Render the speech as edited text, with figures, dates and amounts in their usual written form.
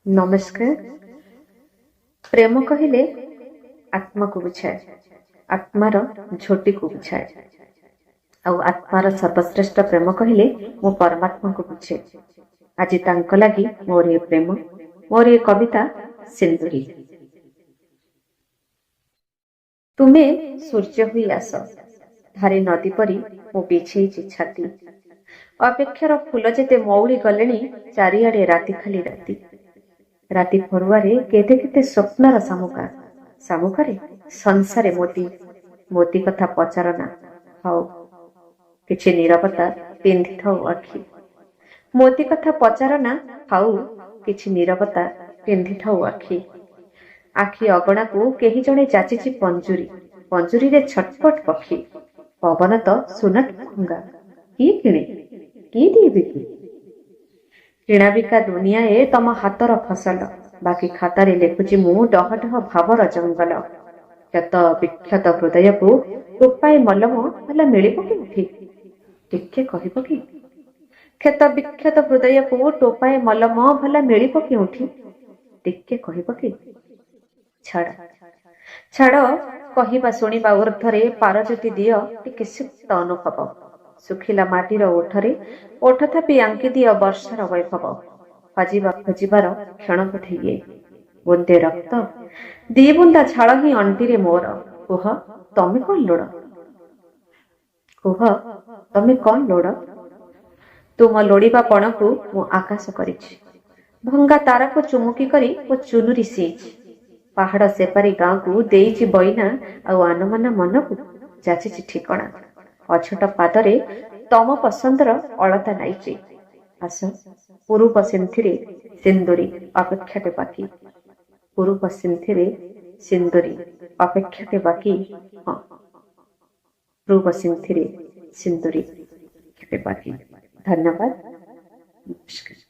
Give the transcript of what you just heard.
नमस्कार। प्रेम कहले आत्मा को बुझाए, आत्मार झोटी को बुझाए। आत्मार सर्वश्रेष्ठ प्रेम कहले मो परमात्मा को बुझे। आज तांको लागी मोर ये प्रेम, मोर ये कविता सिंदूरी। तुमे सूर्य हुई आस, धारे नदी परी मो बिछे छाती। अपेक्षार फूल जेते मौली गले चारिआडे राति खाली राति। राति फरुआरे केते केते स्वप्नर सामुका, सामुकारे संसारे मोती मोती कथा पचारना। हाउ किछि नीरवता पिंधि थाउ आखि। मोती कथा पचारना, हाउ किछि नीरवता पिंधि थाउ आखि। आखि अगणा को केही जणे जाचिछि पंजुरी, पंजुरी रे छटपट पक्षी। पवन तो सुनट भंगा, किए किणे किए दिए बिकी। किणा बिका दुनिया ए तम हातर फसल, बाकी खातारे लेखुची मु डह डह भावर जंगल। क्षत विक्षत हृदय को टोपाए मलम भला मिलिब केउठी, टिके कहिब कि? क्षत विक्षत हृदय को टोपाए मलम भला मिलिब केउठी, टिके कहिब कि? छाड़ छाड़ कहिबा शुणिबा ऊर्ध्वरे पारजति दिय टिके सिक्त अनुभव। सुखिला माटीर ओठरे ओठ थापि आंकी दिय वर्षार वैभव। खोजिबा खोजिबार क्षण पठेइए बुंदे रक्त, दी बुंदा झाड़ ही अंटीरे मोर। कुह तमे कौन लोड़, कुह तमे कौन लोड़। तुम लोड़िबा पण को मु आकाश करिछि, भंगा तारा को चुमुकी करी वो चुनुरी सीच। पहाड़ सेपारी गाँ को देइछि बइना, आउ आनमाना मन को जाचिछि ठिकणा। अछट पादरे तम पसंदर अलता नाइछि। आस पूर्व सिंथिरे सिंदूरी अपेक्षाटे बाकी, पूर्व सिंथिरे सिंदूरी अपेक्षाटे बाकी। हाँ, पूर्व सिंथिरे सिंदूरी बाकी। धन्यवाद, नमस्कार।